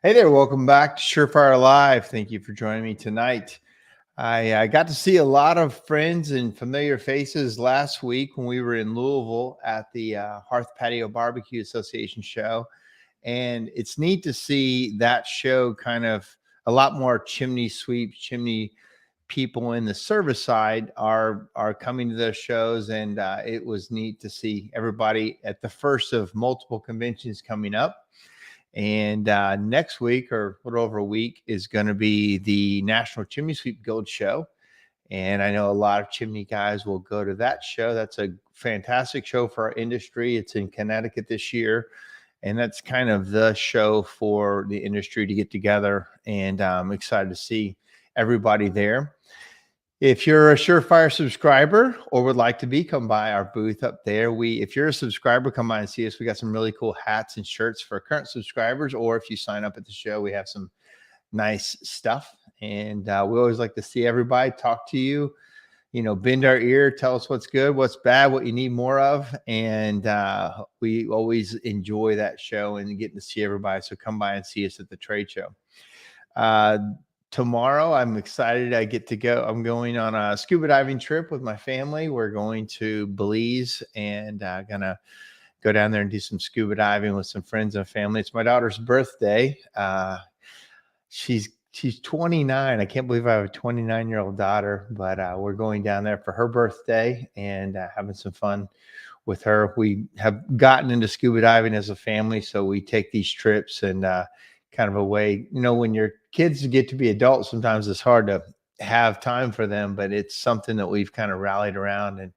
Hey there, welcome back to SureFire Live. Thank you for joining me tonight. I got to see a lot of friends and familiar faces last week when we were in Louisville at the Hearth Patio Barbecue Association show. And it's neat to see that show kind of a lot more chimney sweeps, chimney people in the service side are coming to those shows. And it was neat to see everybody at the first of multiple conventions coming up. And next week, or a little over a week, is going to be the National Chimney Sweep Guild show. And I know a lot of chimney guys will go to that show. That's a fantastic show for our industry. It's in Connecticut this year. And that's kind of the show for the industry to get together. And I'm excited to see everybody there. If you're a SureFire subscriber or would like to be, come by our booth up there. If you're a subscriber, come by and see us. We got some really cool hats and shirts for current subscribers, or if you sign up at the show, we have some nice stuff. And we always like to see everybody, talk to you, bend our ear, tell us what's good, what's bad, what you need more of. And we always enjoy that show and getting to see everybody. So come by and see us at the trade show. Tomorrow, I'm excited. I get to go. I'm going on a scuba diving trip with my family. We're going to Belize and gonna go down there and do some scuba diving with some friends and family. It's my daughter's birthday. She's 29. I can't believe I have a 29-year-old daughter, but we're going down there for her birthday and having some fun with her. We have gotten into scuba diving as a family, so we take these trips and kind of a way, when your kids get to be adults, sometimes it's hard to have time for them, but it's something that we've kind of rallied around, and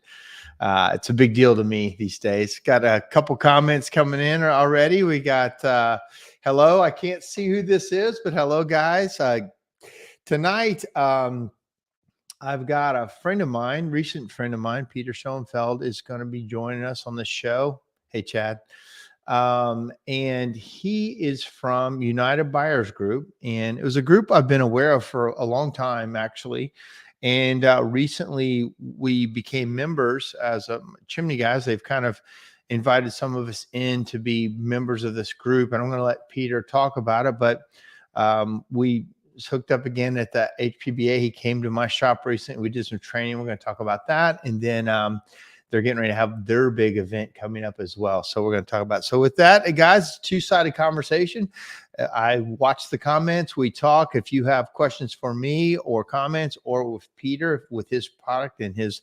it's a big deal to me these days. Got a couple comments coming in already. We got hello. I can't see who this is, but hello guys. Tonight, I've got a friend of mine, recent friend of mine, Peter Schoenfeld, is going to be joining us on the show. Hey, Chad. And he is from United Buyers Group, and it was a group I've been aware of for a long time, actually. And recently we became members as chimney guys. They've kind of invited some of us in to be members of this group, and I'm going to let Peter talk about it. But we hooked up again at the HPBA. He came to my shop recently. We did some training. We're going to talk about that, and then they're getting ready to have their big event coming up as well. So we're going to talk about it. So with that, guys, two-sided conversation. I watch the comments. We talk. If you have questions for me or comments, or with Peter with his product and his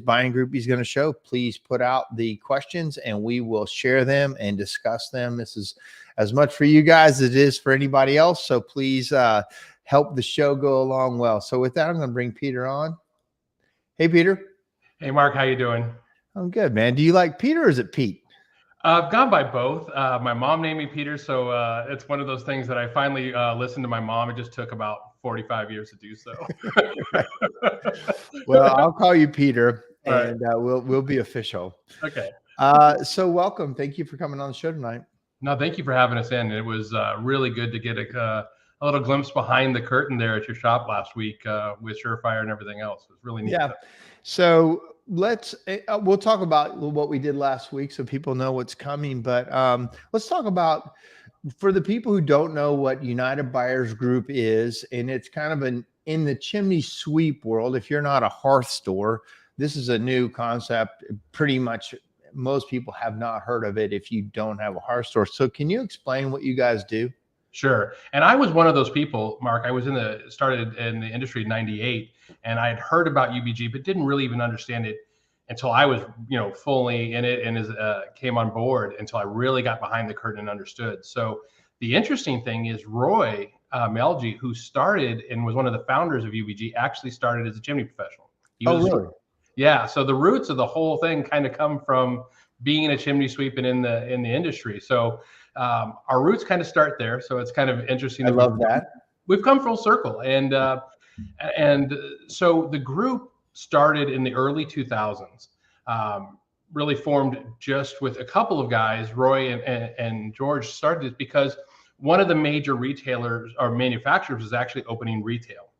buying group he's going to show, please put out the questions and we will share them and discuss them. This is as much for you guys as it is for anybody else. So please help the show go along well. So with that, I'm going to bring Peter on. Hey, Peter. Hey, Mark. How you doing? I'm good, man. Do you like Peter or is it Pete? I've gone by both. My mom named me Peter, so it's one of those things that I finally listened to my mom. It just took about 45 years to do so. Well, I'll call you Peter, and we'll be official. Okay. So welcome. Thank you for coming on the show tonight. No, thank you for having us in. It was really good to get a little glimpse behind the curtain there at your shop last week with SureFire and everything else. It was really neat. Yeah. So we'll talk about what we did last week so people know what's coming, but let's talk about, for the people who don't know what United Buyers Group is, and it's kind of in the chimney sweep world. If you're not a Hearth store, this is a new concept. Pretty much most people have not heard of it if you don't have a Hearth store. So can you explain what you guys do? Sure. And I was one of those people, Mark. I was started in the industry in '98, and I had heard about UBG, but didn't really even understand it until I was, fully in it and came on board, until I really got behind the curtain and understood. So the interesting thing is Roy Melgi, who started and was one of the founders of UBG, actually started as a chimney professional. Really? Yeah. So the roots of the whole thing kind of come from being a chimney sweep and in the industry. So our roots kind of start there. So it's kind of interesting. I love that. We've come full circle. And so the group started in the early 2000s, really formed just with a couple of guys. Roy and George started it because one of the major retailers or manufacturers was actually opening retail.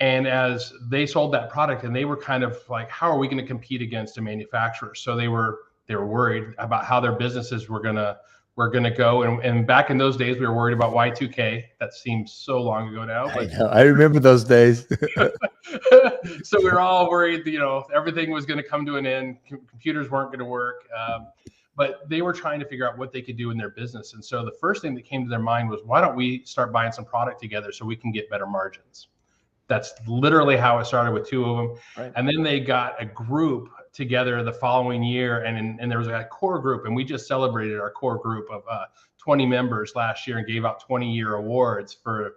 And as they sold that product, and they were kind of like, how are we going to compete against a manufacturer? So they were worried about how their businesses were going to We're going to go. And back in those days, we were worried about Y2K. That seems so long ago now. I know. I remember those days. So we were all worried, everything was going to come to an end. Computers weren't going to work. But they were trying to figure out what they could do in their business. And so the first thing that came to their mind was, why don't we start buying some product together so we can get better margins? That's literally how it started with two of them. Right. And then they got a group together the following year, and there was a core group, and we just celebrated our core group of 20 members last year and gave out 20-year awards for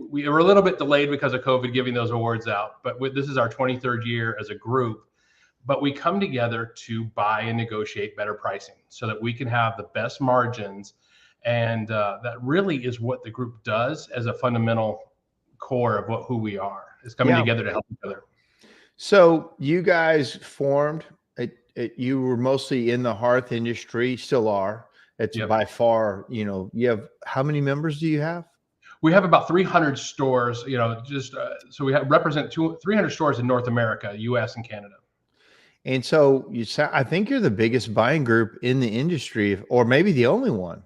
we were a little bit delayed because of COVID giving those awards out, but this is our 23rd year as a group. But we come together to buy and negotiate better pricing so that we can have the best margins. And that really is what the group does as a fundamental core of who we are, is coming together to help each other. So you guys formed, you were mostly in the hearth industry, still are. It's by far, you have, how many members do you have? We have about 300 stores, so we represent 300 stores in North America, US and Canada. And so I think you're the biggest buying group in the industry, or maybe the only one.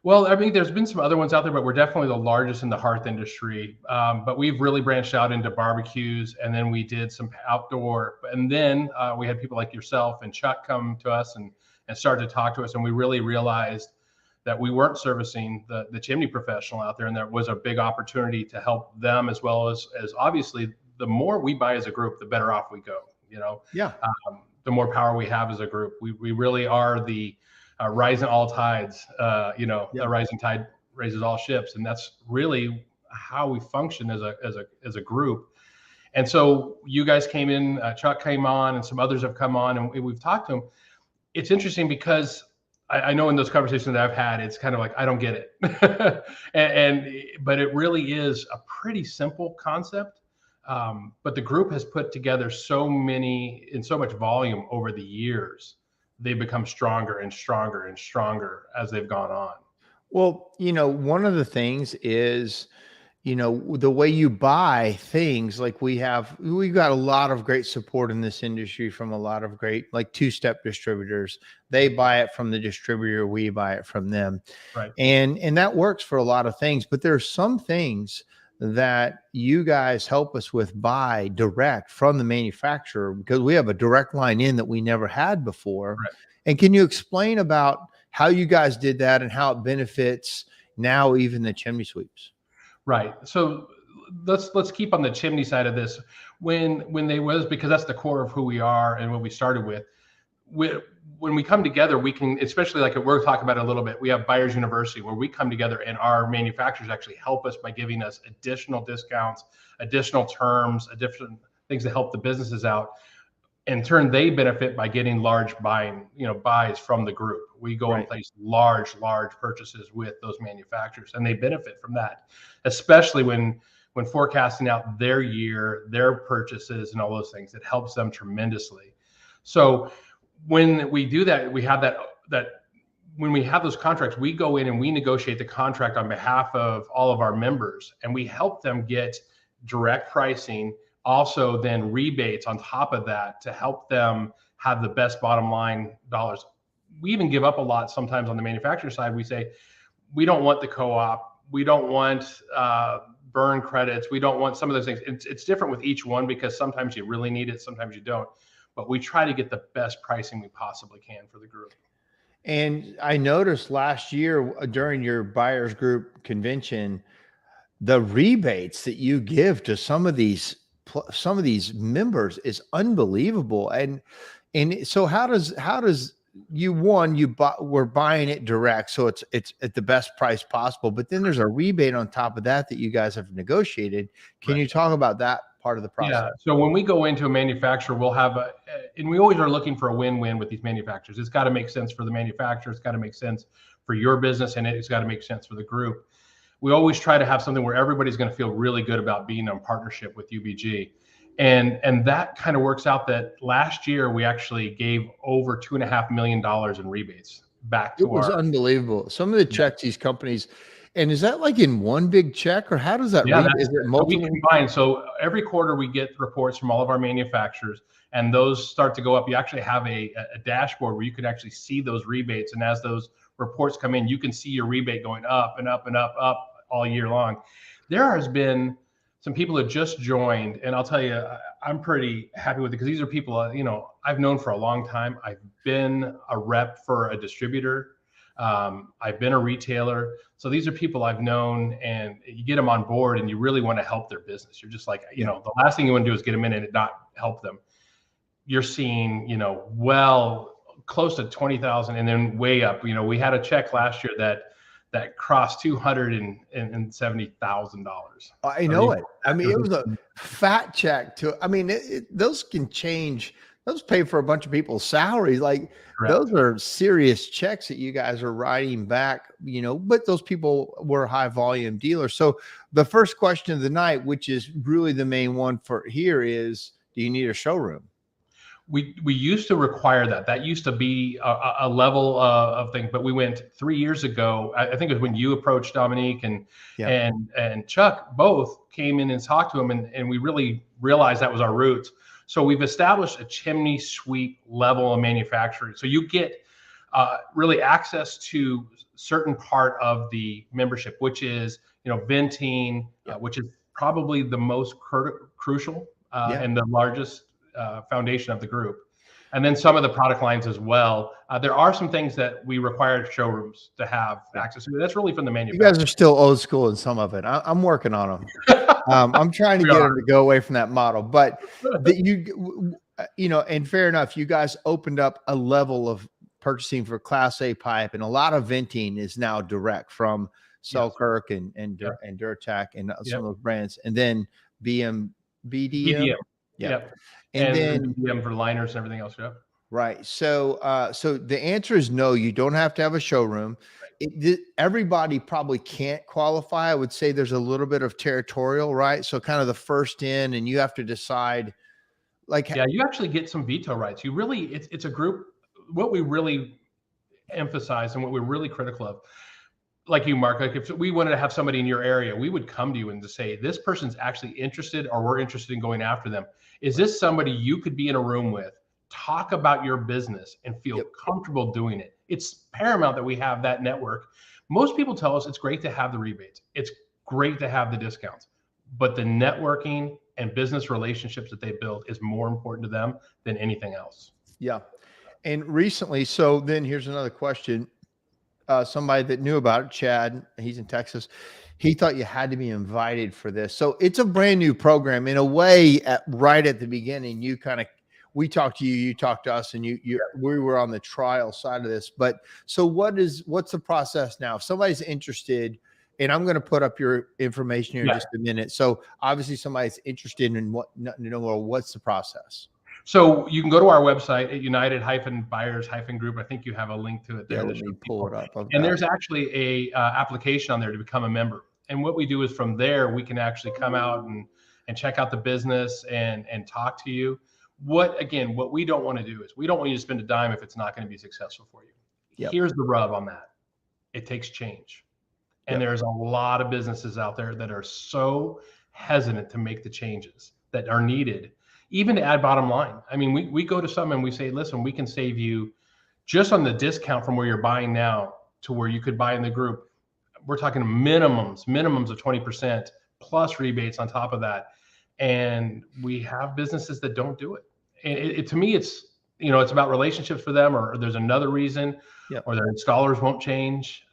Well, I mean, there's been some other ones out there, but we're definitely the largest in the hearth industry. But we've really branched out into barbecues, and then we did some outdoor. And then we had people like yourself and Chuck come to us and start to talk to us. And we really realized that we weren't servicing the chimney professional out there. And there was a big opportunity to help them, as well as obviously the more we buy as a group, the better off we go. The more power we have as a group. We really are the rising all tides, the rising tide raises all ships. And that's really how we function as a group. And so you guys came in, Chuck came on, and some others have come on, and we've talked to them. It's interesting because I know in those conversations that I've had, it's kind of like, I don't get it. But it really is a pretty simple concept. But the group has put together so much volume over the years. They've become stronger and stronger and stronger as they've gone on. Well, one of the things is, the way you buy things, like we've got a lot of great support in this industry from a lot of great, like two-step distributors. They buy it from the distributor, we buy it from them. Right. And that works for a lot of things, but there's some things that you guys help us with buy direct from the manufacturer, because we have a direct line in that we never had before. Right. And can you explain about how you guys did that and how it benefits now even the chimney sweeps? Right. So let's keep on the chimney side of this. Because that's the core of who we are and what we started with. When we come together, we can, especially like we're talking about a little bit, we have Buyers University where we come together and our manufacturers actually help us by giving us additional discounts, additional terms, additional things to help the businesses out. In turn, they benefit by getting large buys from the group. We go and place large purchases with those manufacturers, and they benefit from that, especially when forecasting out their year, their purchases, and all those things. It helps them tremendously. So when we do that, we have that when we have those contracts, we go in and we negotiate the contract on behalf of all of our members, and we help them get direct pricing. Also then rebates on top of that to help them have the best bottom line dollars. We even give up a lot sometimes on the manufacturer side. We say, we don't want the co-op. We don't want burn credits. We don't want some of those things. It's different with each one because sometimes you really need it, sometimes you don't. But we try to get the best pricing we possibly can for the group. And I noticed last year during your buyers group convention, the rebates that you give to some of these members is unbelievable. And so how does we're buying it direct, so it's at the best price possible, but then there's a rebate on top of that you guys have negotiated. Can you talk about that part of the process? Yeah. So when we go into a manufacturer, we'll have and we always are looking for a win-win with these manufacturers. It's got to make sense for the manufacturer. It's got to make sense for your business, and it's got to make sense for the group. We always try to have something where everybody's going to feel really good about being in partnership with UBG. And that kind of works out that last year we actually gave over $2.5 million in rebates back to It was unbelievable. Some of the checks these companies, and is that like in one big check, or how does that is it multiple? We combine. So every quarter we get reports from all of our manufacturers, and those start to go up. You actually have a dashboard where you can actually see those rebates, and as those reports come in, you can see your rebate going up and up and up all year long. There has been some people that just joined, and I'll tell you, I'm pretty happy with it because these are people, I've known for a long time. I've been a rep for a distributor. I've been a retailer. So these are people I've known, and you get them on board and you really want to help their business. You're just like, the last thing you want to do is get them in and not help them. You're seeing, well, close to 20,000 and then way up. We had a check last year that crossed $270,000. I know it. I mean, it was a fat check those can change. Those pay for a bunch of people's salaries. Like, correct. Those are serious checks that you guys are writing back, but those people were high volume dealers. So the first question of the night, which is really the main one for here, is, do you need a showroom? We used to require that. That used to be a level of thing, but we went 3 years ago. I think it was when you approached Dominique and Chuck both came in and talked to him, and we really realized that was our roots. So we've established a chimney sweep level of manufacturing. So you get really access to certain part of the membership, which is venting, which is probably the most crucial and the largest foundation of the group, and then some of the product lines as well. There are some things that we require showrooms to have access to. That's really from the manufacturer. You guys are still old school in some of it. I'm working on them. I'm trying to get them to go away from that model, but and fair enough, you guys opened up a level of purchasing for Class A pipe, and a lot of venting is now direct from Selkirk and Durtech and some of those brands, and then BDM. Yep. And then BDM for liners and everything else. Yep. Right. So the answer is no, you don't have to have a showroom. Everybody probably can't qualify. I would say there's a little bit of territorial, right? So kind of the first in, and you have to decide, you actually get some veto rights. You really, it's a group. What we really emphasize and what we're really critical of, like you, Mark, like if we wanted to have somebody in your area, we would come to you and to say, this person's actually interested, or we're interested in going after them. Is this somebody you could be in a room with, talk about your business, and feel comfortable doing it? It's paramount that we have that network. Most people tell us it's great to have the rebates. It's great to have the discounts, but the networking and business relationships that they build is more important to them than anything else. Yeah. And recently, so then here's another question. Somebody that knew about it, Chad, he's in Texas. He thought you had to be invited for this. So it's a brand new program in a way. Right at the beginning, we talked to you, you talked to us, and we were on the trial side of this. But so what's the process now? If somebody's interested, and I'm going to put up your information here in just a minute. So obviously somebody's interested in what's the process? So you can go to our website at United-Buyers-Group. I think you have a link to it there. Yeah, let me pull it up. And there's actually a application on there to become a member. And what we do is from there, we can actually come out and check out the business and talk to you. What we don't want to do is we don't want you to spend a dime if it's not going to be successful for you. Yep. Here's the rub on that. It takes change. And there's a lot of businesses out there that are so hesitant to make the changes that are needed, even to add bottom line. I mean, we go to some and we say, listen, we can save you just on the discount from where you're buying now to where you could buy in the group. We're talking minimums of 20% plus rebates on top of that. And we have businesses that don't do it. And to me, it's about relationships for them, or there's another reason, or their installers won't change.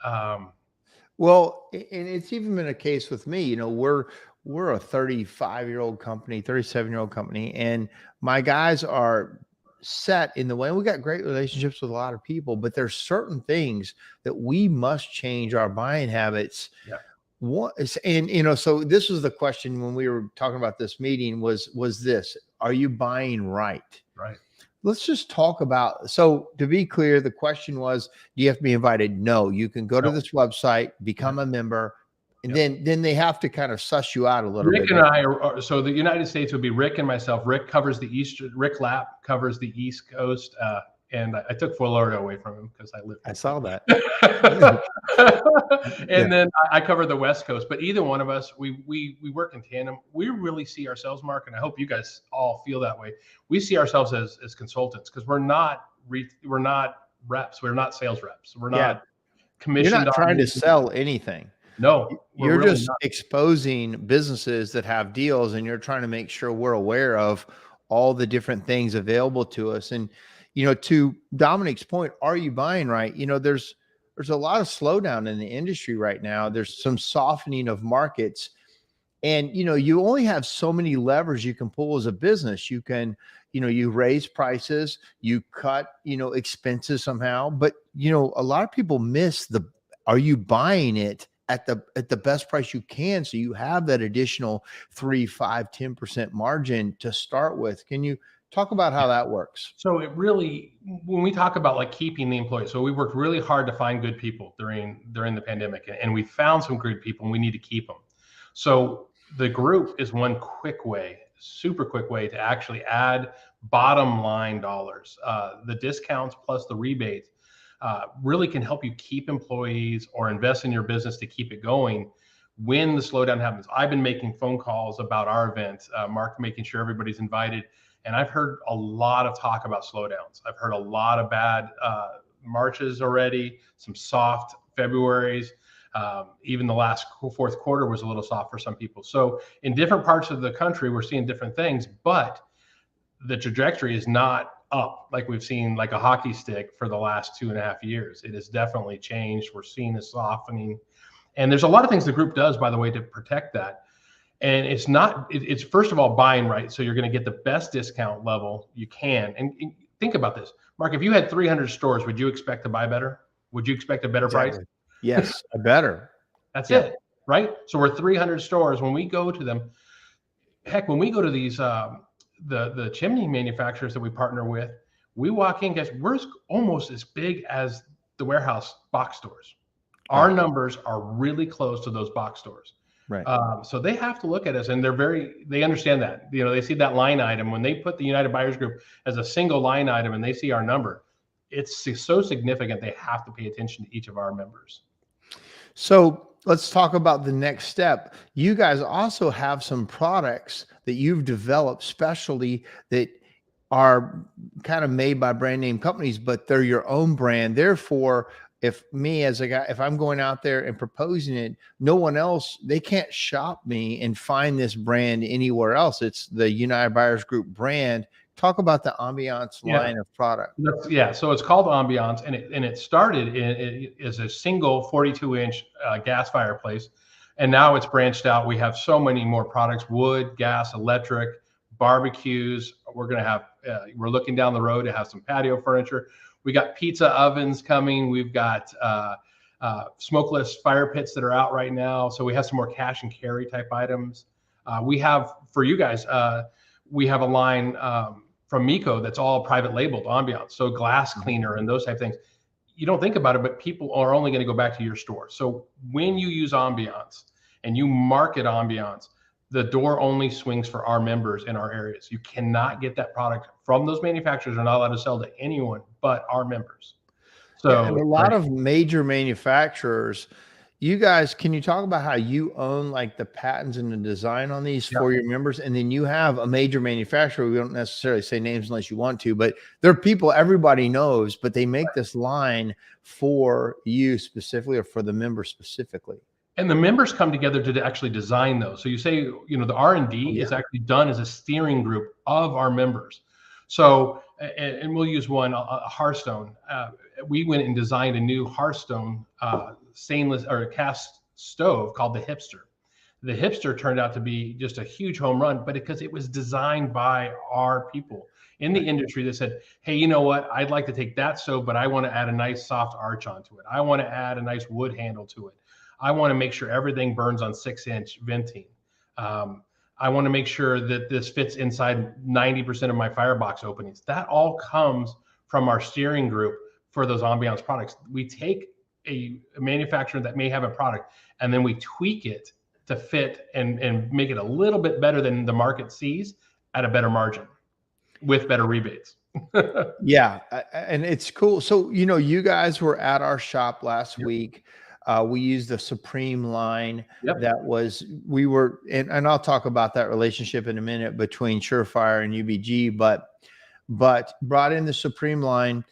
Well, and it's even been a case with me, we're a 35-year-old company, 37-year-old company, and my guys are set in the way. We got great relationships with a lot of people, but there's certain things that we must change our buying habits. Yeah. So this was the question when we were talking about this meeting was this: are you buying right? Right. Let's just talk about, so to be clear, the question was, do you have to be invited? No, you can go to this website, become a member, and then they have to kind of suss you out a little bit. Rick and I are, so the United States would be Rick and myself. Rick covers the Rick Lapp covers the East Coast. And I took Florida away from him because I lived. I saw that. And then I cover the West Coast. But either one of us, we work in tandem. We really see ourselves, Mark, and I hope you guys all feel that way. We see ourselves as consultants, because we're not reps. We're not sales reps. We're not. You're commissioned not trying on. to sell anything. No, we're You're really just not. exposing businesses that have deals, and you're trying to make sure we're aware of all the different things available to us. And, to Dominic's point, are you buying right? There's a lot of slowdown in the industry right now. There's some softening of markets. And, you only have so many levers you can pull as a business. You can, you raise prices, you cut, expenses somehow. But, a lot of people miss are you buying it at the best price you can? So you have that additional 3, 5, 10% margin to start with. Can you talk about how that works? So it really, when we talk about like keeping the employees, so we worked really hard to find good people during the pandemic, and we found some good people, and we need to keep them. So the group is one quick way, super quick way to actually add bottom line dollars. The discounts plus the rebates really can help you keep employees or invest in your business to keep it going when the slowdown happens. I've been making phone calls about our event, Mark, making sure everybody's invited. And I've heard a lot of talk about slowdowns. I've heard a lot of bad Marches already, some soft Februarys. Even the last fourth quarter was a little soft for some people. So in different parts of the country, we're seeing different things, but the trajectory is not up like we've seen like a hockey stick for the last 2.5 years. It has definitely changed. We're seeing a softening. And there's a lot of things the group does, by the way, to protect that. And it's first of all buying right. So you're going to get the best discount level you can. And think about this, Mark, if you had 300 stores, would you expect to buy better? Would you expect a better price? Yes, a better. That's it, right? So we're 300 stores. When we go to them, heck, when we go to these, the chimney manufacturers that we partner with, we walk in, guys, we're almost as big as the warehouse box stores. Our numbers are really close to those box stores. Right. So they have to look at us, and they understand that. They see that line item when they put the United Buyers Group as a single line item, and they see our number. It's so significant they have to pay attention to each of our members. So let's talk about the next step. You guys also have some products that you've developed specially that are kind of made by brand name companies, but they're your own brand. Therefore, if me as a guy, if I'm going out there and proposing it, no one else, they can't shop me and find this brand anywhere else. It's the United Buyers Group brand. Talk about the Ambiance line of product. So it's called Ambiance, and it started as a single 42-inch gas fireplace, and now it's branched out. We have so many more products: wood, gas, electric, barbecues. We're going to have. We're looking down the road to have some patio furniture. We got pizza ovens coming. We've got smokeless fire pits that are out right now. So we have some more cash and carry type items. We have, for you guys, we have a line from Miko that's all private labeled Ambiance. So glass cleaner and those type of things. You don't think about it, but people are only going to go back to your store. So when you use Ambiance and you market Ambiance, the door only swings for our members in our areas. You cannot get that product from those manufacturers. Are not allowed to sell to anyone but our members. So and a lot of major manufacturers, you guys, can you talk about how you own like the patents and the design on these for your members? And then you have a major manufacturer. We don't necessarily say names unless you want to, but there are people everybody knows, but they make this line for you specifically or for the member specifically. And the members come together to actually design those. So you say, the R&D is actually done as a steering group of our members. So, and we'll use one, a Hearthstone. We went and designed a new Hearthstone stainless or cast stove called the Hipster. The Hipster turned out to be just a huge home run, but because it was designed by our people in the industry that said, hey, you know what? I'd like to take that stove, but I want to add a nice soft arch onto it. I want to add a nice wood handle to it. I want to make sure everything burns on 6-inch venting. I want to make sure that this fits inside 90% of my firebox openings. That all comes from our steering group for those Ambiance products. We take a manufacturer that may have a product and then we tweak it to fit and make it a little bit better than the market sees at a better margin with better rebates. Yeah. And it's cool. So, you guys were at our shop last week. We used the Supreme line that was, and I'll talk about that relationship in a minute between SureFire and UBG, but brought in the Supreme line.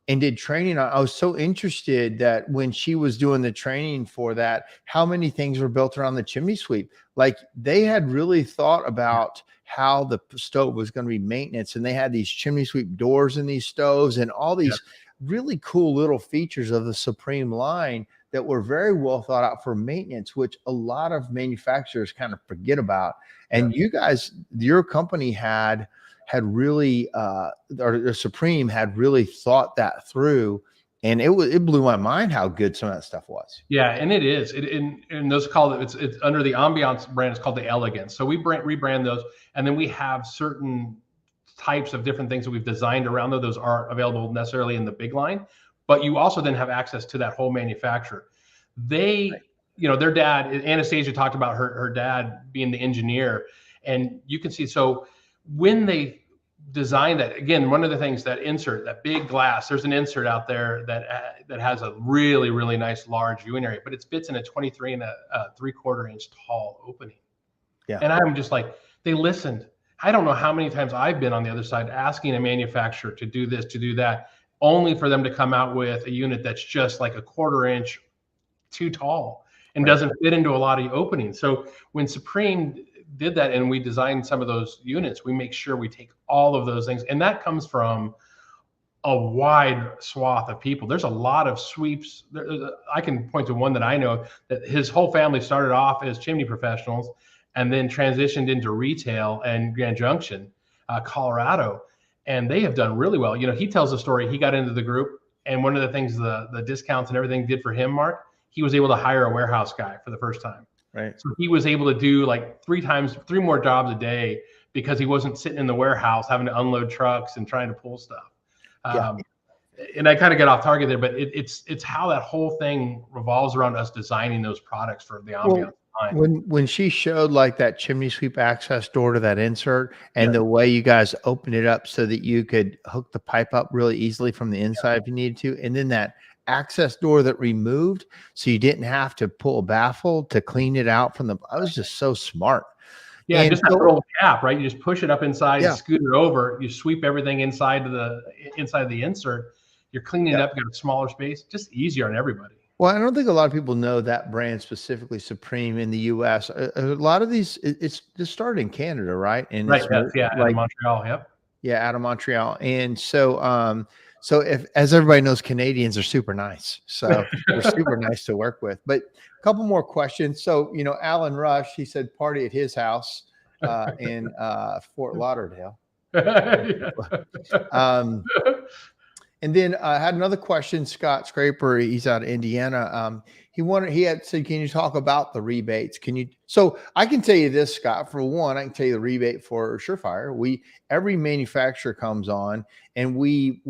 and did training. I was so interested that when she was doing the training for that, how many things were built around the chimney sweep. Like they had really thought about how the stove was going to be maintenance, and they had these chimney sweep doors in these stoves and all Yeah. these really cool little features of the Supreme line that were very well thought out for maintenance, which a lot of manufacturers kind of forget about. And Yeah. you guys, your company had really or Supreme had really thought that through, and it blew my mind how good some of that stuff was. Yeah, and it is. And those called it's under the Ambiance brand. It's called the Elegance. So we rebrand those, and then we have certain types of different things that we've designed around those. Those aren't available necessarily in the big line, but you also then have access to that whole manufacturer. They, their dad, Anastasia talked about her dad being the engineer, and you can see. So when they designed that, again, one of the things, that insert, that big glass, there's an insert out there that has a really, really nice large viewing area, but it fits in a 23 and a 3/4 inch tall opening. Yeah. And I'm just like, they listened. I don't know how many times I've been on the other side asking a manufacturer to do this, to do that, only for them to come out with a unit that's just like a 1/4 inch too tall and doesn't fit into a lot of openings. So when Supreme did that and we designed some of those units, we make sure we take all of those things. And that comes from a wide swath of people. There's a lot of sweeps. I can point to one that I know that his whole family started off as chimney professionals and then transitioned into retail and Grand Junction, Colorado. And they have done really well. He tells the story. He got into the group, and one of the things the discounts and everything did for him, Mark, he was able to hire a warehouse guy for the first time. Right. So he was able to do like 3 more jobs a day because he wasn't sitting in the warehouse having to unload trucks and trying to pull stuff. And I kind of get off target there, but it's how that whole thing revolves around us designing those products for the Ambiance line. When she showed like that chimney sweep access door to that insert, and the way you guys opened it up so that you could hook the pipe up really easily from the inside if you needed to, and then that access door that removed so you didn't have to pull a baffle to clean it out from I was just so smart. Yeah, and just that little gap, right? You just push it up inside, scoot it over, you sweep everything inside the insert. You're cleaning it up, you got a smaller space, just easier on everybody. Well, I don't think a lot of people know that brand specifically, Supreme, in the U.S. A lot of these, it's just started in Canada, right? And right, out of Montreal, yep. Yeah, out of Montreal. And so, so as everybody knows, Canadians are super nice. So they're super nice to work with. But a couple more questions. So, Alan Rush, he said party at his house in Fort Lauderdale. And then I had another question. Scott Scraper, he's out of Indiana. He had said, can you talk about the rebates? So I can tell you this, Scott. For one, I can tell you the rebate for SureFire. Every manufacturer comes on and we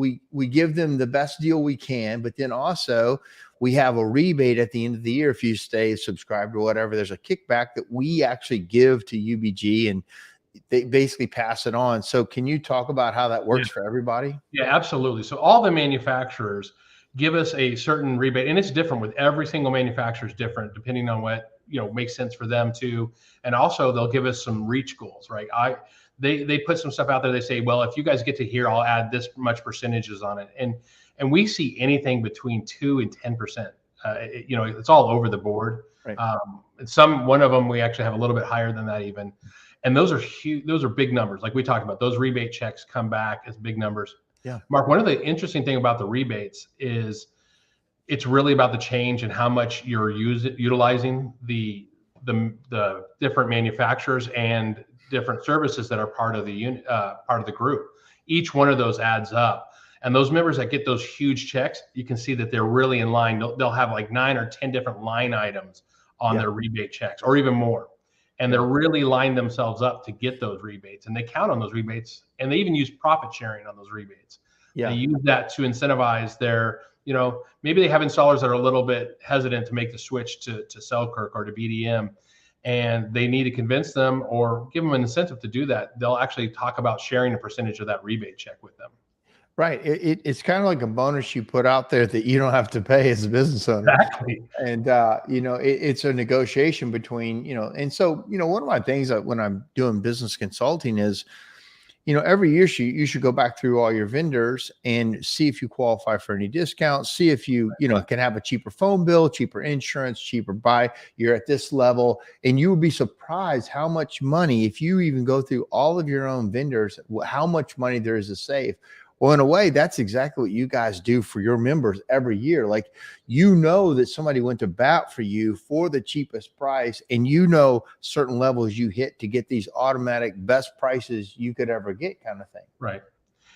give them the best deal we can, but then also we have a rebate at the end of the year. If you stay subscribed or whatever, there's a kickback that we actually give to UBG, and they basically pass it on. So can you talk about how that works for everybody? Yeah, absolutely. So all the manufacturers give us a certain rebate, and it's different with every single manufacturer is different depending on what makes sense for them too. And also they'll give us some reach goals, right? They put some stuff out there. They say, well, if you guys get to here, I'll add this much percentages on it. And we see anything between 2 and 10%. It's all over the board. Right. One of them we actually have a little bit higher than that even. And those are huge. Those are big numbers. Like we talked about, those rebate checks come back as big numbers. Yeah. Mark, one of the interesting thing about the rebates is it's really about the change and how much you're utilizing the different manufacturers and different services that are part of the unit, part of the group. Each one of those adds up. And those members that get those huge checks, you can see that they're really in line. They'll have like 9 or 10 different line items on their rebate checks, or even more. And they're really lined themselves up to get those rebates, and they count on those rebates, and they even use profit sharing on those rebates. Yeah. They use that to incentivize their, maybe they have installers that are a little bit hesitant to make the switch to Selkirk or to BDM, and they need to convince them or give them an incentive to do that. They'll actually talk about sharing a percentage of that rebate check with them. Right. It's kind of like a bonus you put out there that you don't have to pay as a business owner. Exactly. And, it's a negotiation between, and so, one of my things that when I'm doing business consulting is, every year you should go back through all your vendors and see if you qualify for any discounts, see if you can have a cheaper phone bill, cheaper insurance, cheaper buy. You're at this level, and you will be surprised how much money, if you even go through all of your own vendors, how much money there is to save. Well, in a way, that's exactly what you guys do for your members every year. Like, that somebody went to bat for you for the cheapest price, and certain levels you hit to get these automatic best prices you could ever get, kind of thing. Right.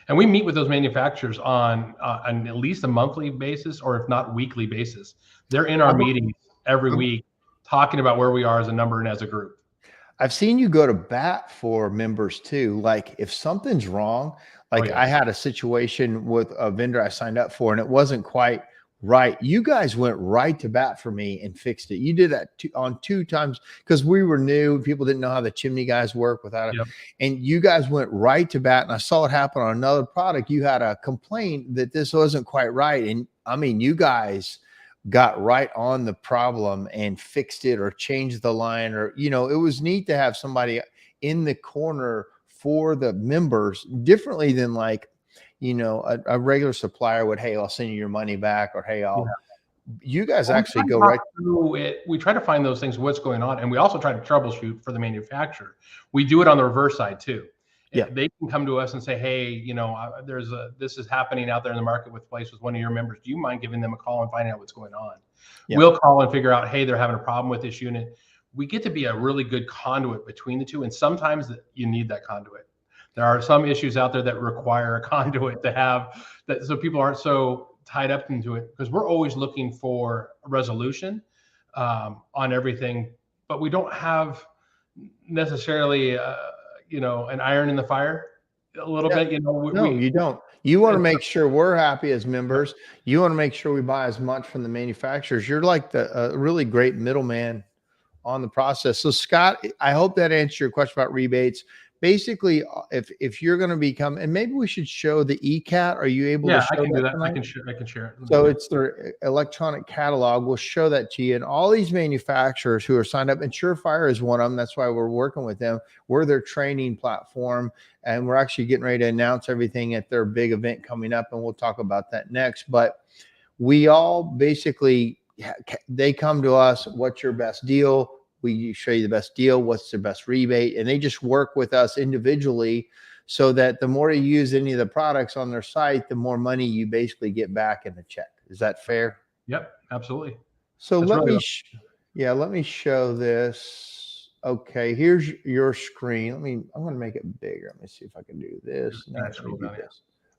And we meet with those manufacturers on at least a monthly basis, or if not weekly basis. They're in our meetings every week talking about where we are as a number and as a group. I've seen you go to bat for members too. Like, if something's wrong, like I had a situation with a vendor I signed up for and it wasn't quite right. You guys went right to bat for me and fixed it. You did that on 2 times because we were new. People didn't know how the chimney guys work without it. And you guys went right to bat. And I saw it happen on another product. You had a complaint that this wasn't quite right. And I mean, you guys got right on the problem and fixed it or changed the line, or, it was neat to have somebody in the corner for the members differently than like, a regular supplier would, hey, I'll send you your money back, or hey, you guys actually go right through it. We try to find those things, what's going on. And we also try to troubleshoot for the manufacturer. We do it on the reverse side too. Yeah. They can come to us and say, hey, this is happening out there in the marketplace with one of your members. Do you mind giving them a call and finding out what's going on? Yeah. We'll call and figure out, hey, they're having a problem with this unit. We get to be a really good conduit between the two. And sometimes you need that conduit. There are some issues out there that require a conduit to have that, so people aren't so tied up into it, because we're always looking for a resolution on everything, but we don't have necessarily an iron in the fire a little bit. You don't. You want to make sure we're happy as members. You want to make sure we buy as much from the manufacturers. You're like the really great middleman on the process. So Scott, I hope that answered your question about rebates. Basically, if you're going to become, and maybe we should show the ECAT. Are you able to show I can do that? Tonight? I can share it. So it's their electronic catalog. We'll show that to you. And all these manufacturers who are signed up, and SureFire is one of them. That's why we're working with them. We're their training platform, and we're actually getting ready to announce everything at their big event coming up, and we'll talk about that next. But we all basically, they come to us, what's your best deal? We show you the best deal, what's the best rebate, and they just work with us individually so that the more you use any of the products on their site, the more money you basically get back in the check. Is that fair? Yep, absolutely. So let me show this. Okay, here's your screen. I'm going to make it bigger. Let me see if I can do this. No,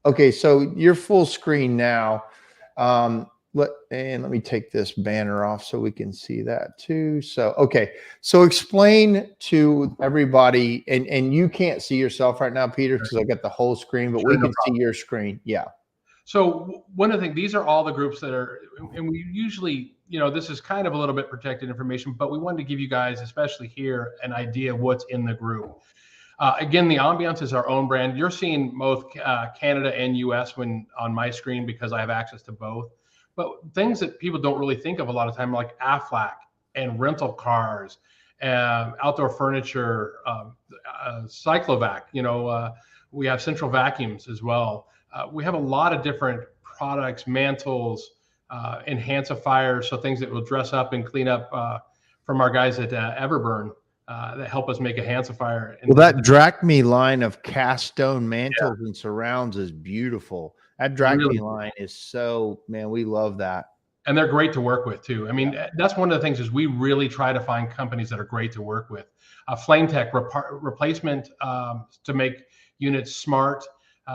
okay, so your full screen now. Let me take this banner off so we can see that too. So, okay. So explain to everybody, and you can't see yourself right now, Peter, because I got the whole screen, but we can see your screen. Yeah. So one of the things, these are all the groups that are, and we usually, this is kind of a little bit protected information, but we wanted to give you guys, especially here, an idea of what's in the group. Again, the Ambiance is our own brand. You're seeing both Canada and US on my screen because I have access to both. But things that people don't really think of a lot of time, like Aflac and rental cars, outdoor furniture, Cyclovac. We have central vacuums as well. We have a lot of different products, mantles, enhancifiers, so things that will dress up and clean up from our guys at Everburn that help us make a enhancifier. Well, that Drachme line of cast stone mantles and surrounds is beautiful. That Drachme line is so, man, we love that. And they're great to work with too. I mean, that's one of the things is we really try to find companies that are great to work with. Flame Tech replacement to make units smart.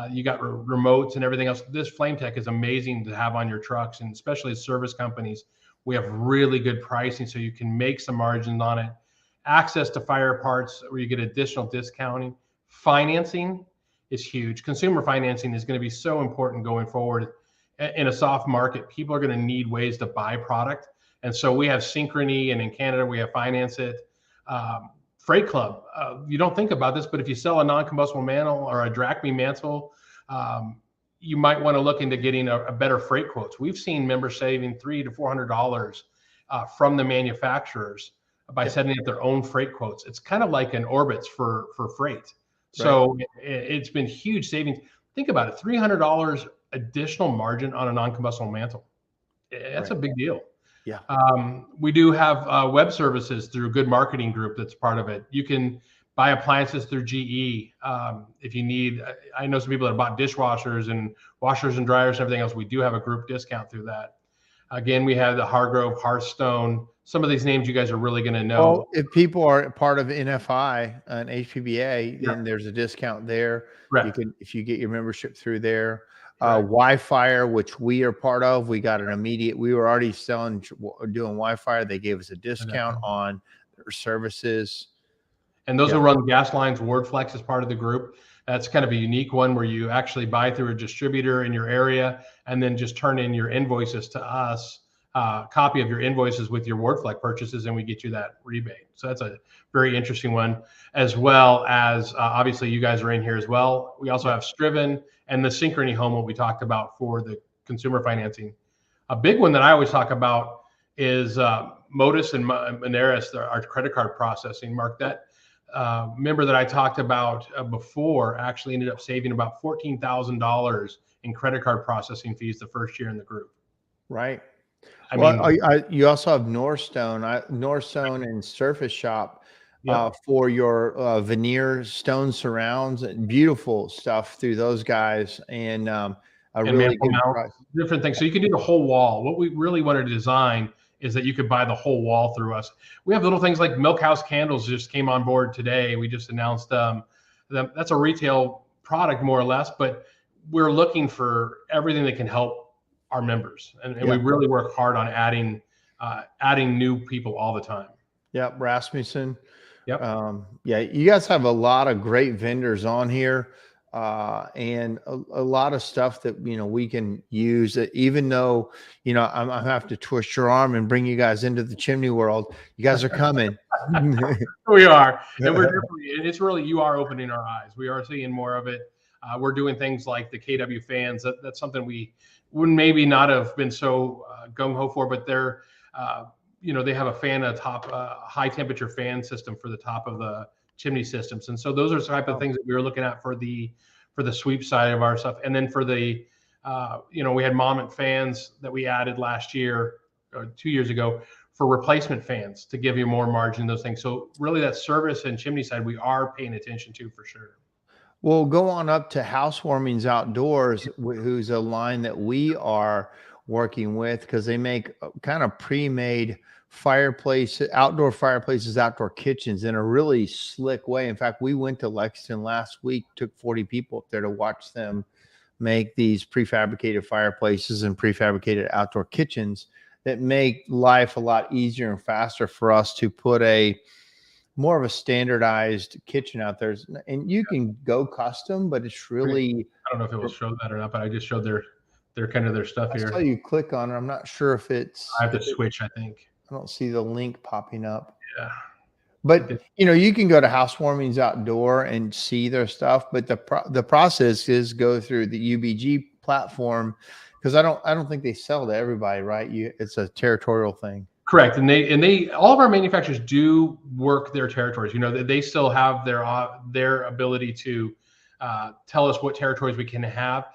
You got remotes and everything else. This Flame Tech is amazing to have on your trucks, and especially as service companies. We have really good pricing, so you can make some margins on it. Access to fire parts where you get additional discounting. Financing is huge. Consumer financing is going to be so important going forward. In a soft market, people are going to need ways to buy product. And so we have Synchrony, and in Canada, we have Finance It. Freight Club, you don't think about this, but if you sell a non-combustible mantle or a Drachme mantle, you might want to look into getting a better freight quotes. We've seen members saving $300 to $400 from the manufacturers by setting up their own freight quotes. It's kind of like an Orbitz for freight. So it's been huge savings. Think about it, $300 additional margin on a non-combustible mantle. That's a big deal. Yeah. We do have web services through Good Marketing Group that's part of it. You can buy appliances through GE. If you need, I know some people that bought dishwashers and washers and dryers and everything else. We do have a group discount through that. Again, we have the Hargrove, Hearthstone. Some of these names you guys are really going to know. Well, if people are part of NFI and HPBA, then there's a discount there. Right. You can, if you get your membership through there. SureFire, which we are part of, we got an immediate. We were already doing SureFire. They gave us a discount on their services. And those who run gas lines, WordFlex is part of the group. That's kind of a unique one where you actually buy through a distributor in your area and then just turn in your invoices to us, copy of your invoices with your WordFlex purchases, and we get you that rebate. So that's a very interesting one, as well as obviously you guys are in here as well. We also have Striven and the Synchrony Home, what we talked about for the consumer financing. A big one that I always talk about is Modus and Moneris, our credit card processing. Mark, that member that I talked about before actually ended up saving about $14,000 in credit card processing fees the first year in the group. Right. I mean, you also have Northstone and Surface Shop for your veneer stone surrounds and beautiful stuff through those guys, and really good price. Different things. So you can do the whole wall. What we really wanted to design is that you could buy the whole wall through us. We have little things like Milk House Candles just came on board today. We just announced them. That's a retail product more or less, but we're looking for everything that can help our members. And we really work hard on adding new people all the time. Yep. Rasmussen. Yep. You guys have a lot of great vendors on here. And a lot of stuff that, we can use, that even though, I have to twist your arm and bring you guys into the chimney world. You guys are coming. We are. And it's really, you are opening our eyes. We are seeing more of it. We're doing things like the KW fans. That's something we would maybe not have been so gung-ho for, but they're, they have a fan, a top high temperature fan system for the top of the chimney systems. And so those are the type of things that we were looking at for the sweep side of our stuff. And then for the, we had Moment fans that we added last year or 2 years ago for replacement fans to give you more margin, those things. So really that service and chimney side, we are paying attention to for sure. Well, go on up to Housewarmings Outdoors, who's a line that we are working with, because they make kind of pre-made outdoor fireplaces, outdoor kitchens in a really slick way. In fact, we went to Lexington last week, took 40 people up there to watch them make these prefabricated fireplaces and prefabricated outdoor kitchens that make life a lot easier and faster for us to put more of a standardized kitchen out there. And you can go custom, but it's really, I don't know if it will show that or not, but I just showed their kind of their stuff here. I saw you click on it. I'm not sure if it's, I have to switch, I think. I don't see the link popping up. Yeah. But, you can go to Housewarmings Outdoor and see their stuff, but the process is go through the UBG platform, because I don't think they sell to everybody, right? It's a territorial thing. Correct. And they all of our manufacturers do work their territories. They still have their ability to tell us what territories we can have.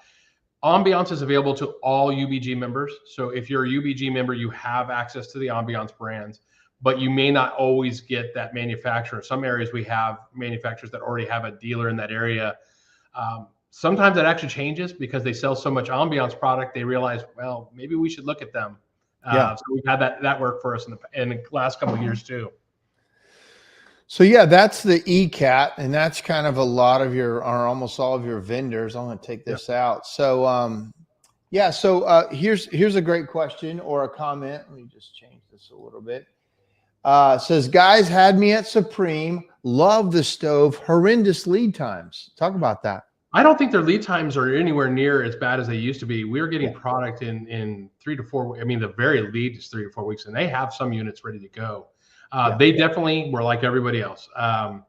Ambiance is available to all UBG members. So if you're a UBG member, you have access to the Ambiance brands, but you may not always get that manufacturer. Some areas we have manufacturers that already have a dealer in that area. Sometimes that actually changes because they sell so much Ambiance product, they realize, well, maybe we should look at them. So we've had that work for us in the last couple of years too. So that's the ECAT, and that's kind of a lot of almost all of your vendors. I'm going to take this out. So, here's a great question or a comment. Let me just change this a little bit. Says, guys had me at Supreme. Love the stove. Horrendous lead times. Talk about that. I don't think their lead times are anywhere near as bad as they used to be. We're getting product in 3 to 4. I mean, the very lead is 3 to 4 weeks, and they have some units ready to go. They definitely were like everybody else. To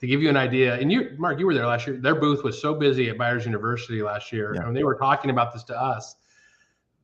give you an idea, and Mark, you were there last year. Their booth was so busy at Byers University last year, and they were talking about this to us.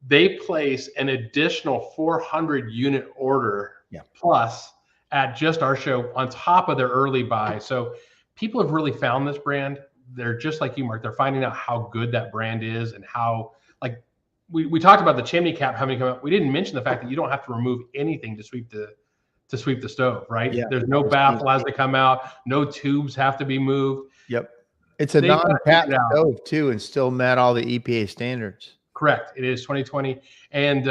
They placed an additional 400 unit order plus at just our show on top of their early buy. So people have really found this brand. They're just like you, Mark. They're finding out how good that brand is and how, like, we talked about the chimney cap having come out. We didn't mention the fact that you don't have to remove anything to sweep the stove, right? Yeah. There's no baffle has to come out. No tubes have to be moved. Yep. It's a They got non-cap figured out. stove too, and still met all the EPA standards. Correct. It is 2020, and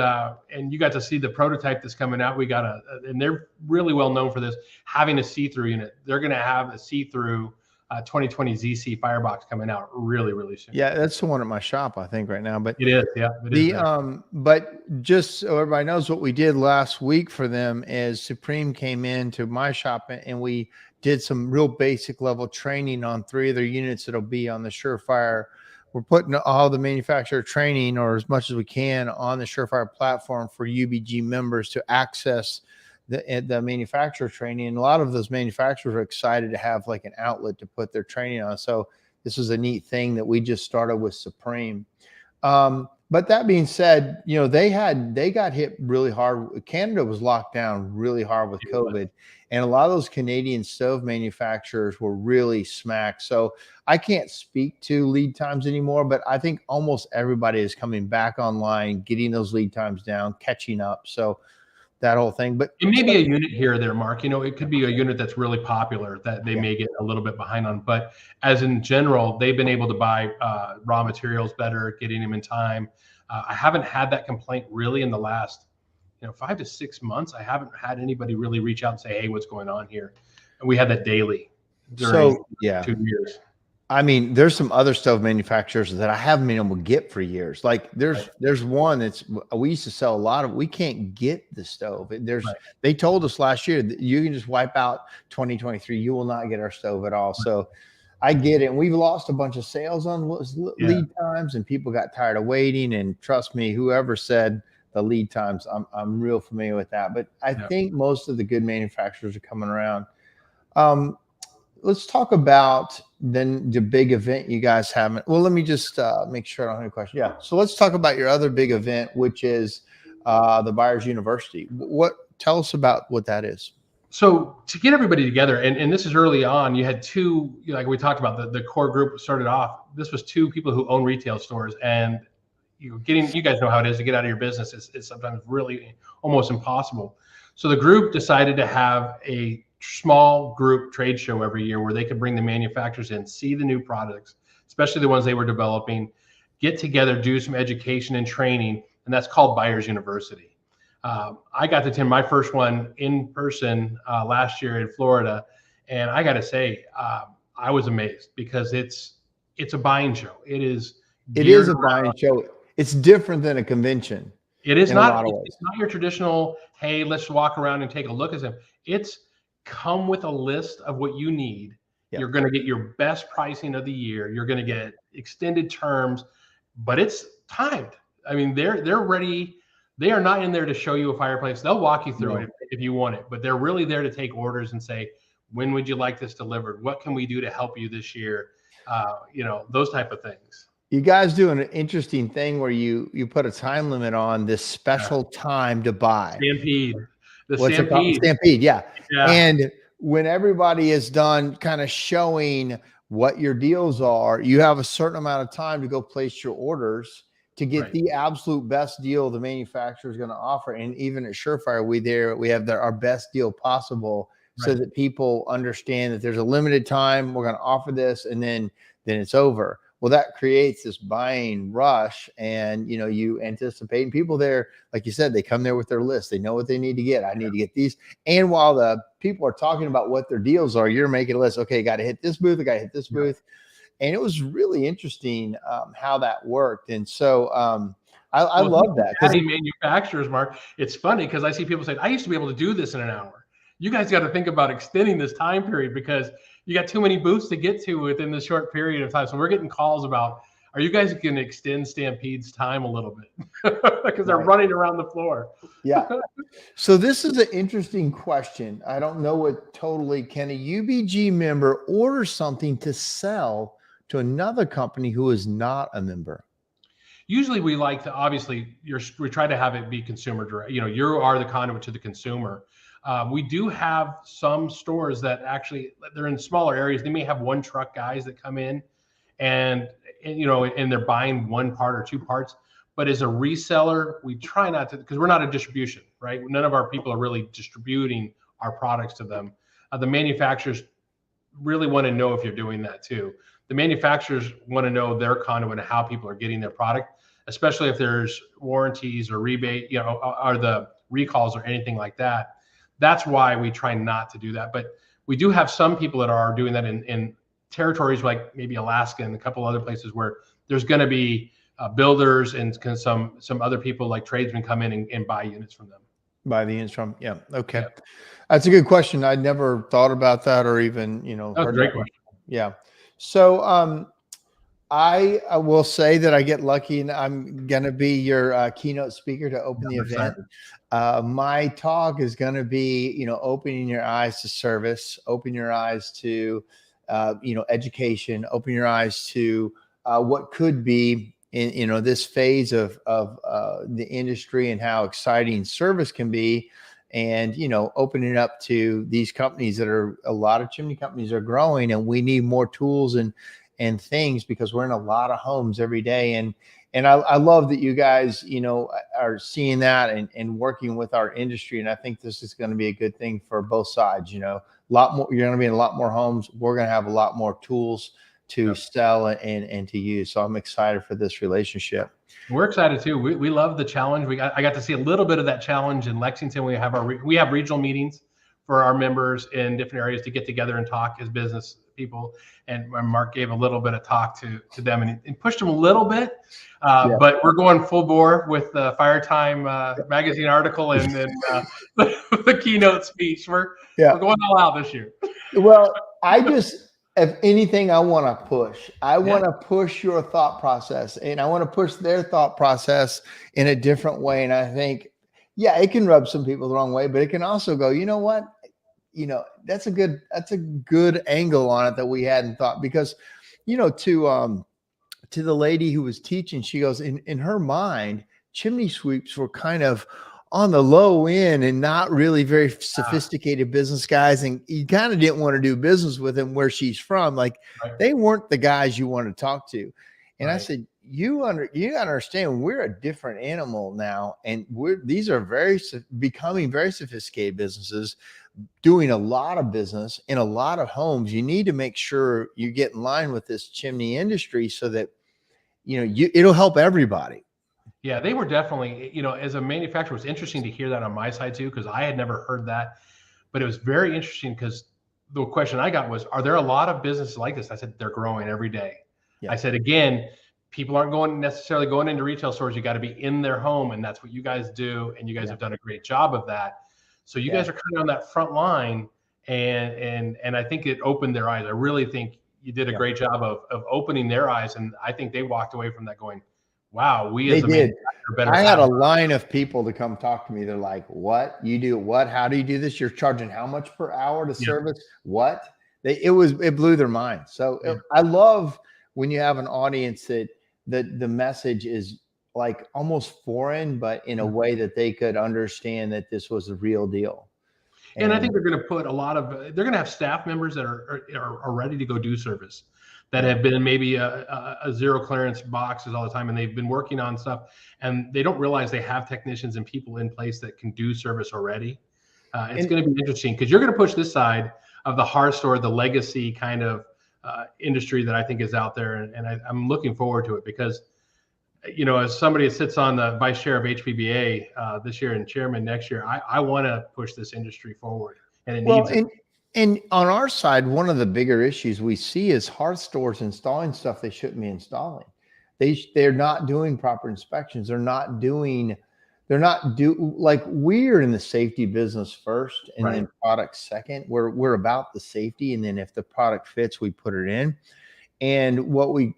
you got to see the prototype that's coming out. We got and they're really well known for this, having a see-through unit. They're going to have a see-through 2020 ZC firebox coming out really, really soon. Yeah, that's the one at my shop, I think, right now. But it is, yeah. It is but just so everybody knows, what we did last week for them is Supreme came into my shop and we did some real basic level training on 3 of their units that'll be on the SureFire. We're putting all the manufacturer training, or as much as we can, on the SureFire platform for UBG members to access the manufacturer training. And a lot of those manufacturers are excited to have like an outlet to put their training on. So this is a neat thing that we just started with Supreme. But that being said, you know, they got hit really hard. Canada was locked down really hard with COVID, and a lot of those Canadian stove manufacturers were really smacked. So I can't speak to lead times anymore, but I think almost everybody is coming back online, getting those lead times down, catching up. So that whole thing. But it may be a unit here or there, Mark. You know, it could be a unit that's really popular that they may get a little bit behind on. But as in general, they've been able to buy raw materials better, getting them in time. I haven't had that complaint really in the last, 5 to 6 months. I haven't had anybody really reach out and say, "Hey, what's going on here?" And we had that daily during 2 years. I mean, there's some other stove manufacturers that I haven't been able to get for years. Like there's one that's, we used to sell a lot of, we can't get the stove. They told us last year that you can just wipe out 2023. You will not get our stove at all. So I get it. And we've lost a bunch of sales on lead times, and people got tired of waiting. And trust me, whoever said the lead times, I'm real familiar with that. But I think most of the good manufacturers are coming around. Let's talk about then the big event you guys haven't. Well, let me just make sure I don't have any questions. Yeah. So let's talk about your other big event, which is the Buyers University. Tell us about what that is. So to get everybody together, and this is early on, you had 2, like we talked about, the core group started off. This was 2 people who own retail stores, and you guys know how it is to get out of your business. It's sometimes really almost impossible. So the group decided to have a small group trade show every year where they could bring the manufacturers in, see the new products, especially the ones they were developing, get together, do some education and training, and that's called Buyers University. I got to attend my first one in person last year in Florida, and I got to say, I was amazed because it's a buying show. It is a buying show. It's different than a convention. It is not. It's not your traditional, hey, let's walk around and take a look at them. It's come with a list of what you need. Yep. You're going to get your best pricing of the year. You're going to get extended terms, but it's timed. I mean, they're ready. They are not in there to show you a fireplace. They'll walk you through it if you want it, but they're really there to take orders and say, when would you like this delivered? What can we do to help you this year? Those type of things. You guys do an interesting thing where you put a time limit on this special time to buy. Stampede. Stampede, yeah. And when everybody is done kind of showing what your deals are, you have a certain amount of time to go place your orders to get the absolute best deal the manufacturer is going to offer. And even at SureFire, we have our best deal possible so that people understand that there's a limited time. We're going to offer this, and then it's over. Well, that creates this buying rush, and you anticipate, and people there, like you said, they come there with their list. They know what they need to get. I need to get these. And while the people are talking about what their deals are, you're making a list. Okay, got to hit this booth. I got to hit this booth. And it was really interesting how that worked. And so I love that. Because manufacturers, Mark, it's funny because I see people say, I used to be able to do this in an hour. You guys got to think about extending this time period because you got too many booths to get to within this short period of time. So we're getting calls about, are you guys going to extend Stampede's time a little bit? Because they're running around the floor. Yeah. So this is an interesting question. I don't know what totally, can a UBG member order something to sell to another company who is not a member? Usually we like to, obviously, we try to have it be consumer direct. You are the conduit to the consumer. We do have some stores that actually, they're in smaller areas. They may have one truck guys that come in and and they're buying one part or two parts. But as a reseller, we try not to, because we're not a distribution, right? None of our people are really distributing our products to them. The manufacturers really want to know if you're doing that too. The manufacturers want to know their conduit and how people are getting their product, especially if there's warranties or rebate, or the recalls or anything like that. That's why we try not to do that. But we do have some people that are doing that in territories like maybe Alaska and a couple other places where there's going to be builders and some other people like tradesmen come in and buy units from them. Buy the units from, yeah. Okay. Yeah. That's a good question. I never thought about that or even, That's a great question. Yeah. So I will say that I get lucky and I'm going to be your keynote speaker to open the event. My talk is going to be, opening your eyes to service, open your eyes to, education, open your eyes to what could be in, this phase of the industry and how exciting service can be. And, opening up to these companies that a lot of chimney companies are growing, and we need more tools and things because we're in a lot of homes every day. And I love that you guys, are seeing that and working with our industry. And I think this is going to be a good thing for both sides. A lot more, you're going to be in a lot more homes. We're going to have a lot more tools to sell and to use. So I'm excited for this relationship. We're excited too. We love the challenge. I got to see a little bit of that challenge in Lexington. We have regional meetings for our members in different areas to get together and talk as business people. And Mark gave a little bit of talk to them and pushed them a little bit. But we're going full bore with the Fire Time magazine article and the keynote speech. We're going all out this year. Well, if anything, I want to push. I want to push your thought process, and I want to push their thought process in a different way. And I think, it can rub some people the wrong way, but it can also go, you know what? That's a good angle on it that we hadn't thought, because, to the lady who was teaching, she goes, in her mind, chimney sweeps were kind of on the low end and not really very sophisticated business guys. And you kind of didn't want to do business with them where she's from. Like they weren't the guys you want to talk to. And I said, you gotta understand, we're a different animal now. And these are becoming very sophisticated businesses, doing a lot of business in a lot of homes. You need to make sure you get in line with this chimney industry so that, it'll help everybody. Yeah, they were definitely, as a manufacturer, it was interesting to hear that on my side too, because I had never heard that. But it was very interesting because the question I got was, are there a lot of businesses like this? I said, they're growing every day. Yeah. I said, again, people aren't necessarily going into retail stores. You got to be in their home, and that's what you guys do. And you guys have done a great job of that. So you guys are kind of on that front line, and I think it opened their eyes. I really think you did a great job of opening their eyes, and I think they walked away from that going, wow, we as a manufacturer better. I had a line of people to come talk to me. They're like, what? You do what? How do you do this? You're charging how much per hour to service? What? It blew their mind. So I love when you have an audience that the message is like almost foreign, but in a way that they could understand that this was a real deal. And I think they're going to put they're going to have staff members that are ready to go do service, that have been maybe a zero clearance boxes all the time, and they've been working on stuff, and they don't realize they have technicians and people in place that can do service already. It's going to be interesting because you're going to push this side of the Hearth Store, the legacy kind of industry that I think is out there, and I'm looking forward to it because, as somebody that sits on the vice chair of HPBA this year and chairman next year, I want to push this industry forward, and it needs it. And on our side, one of the bigger issues we see is Hearth Stores installing stuff they shouldn't be installing. They're not doing proper inspections. Like we're in the safety business first, and then product second. We're about the safety, and then if the product fits, we put it in. And what we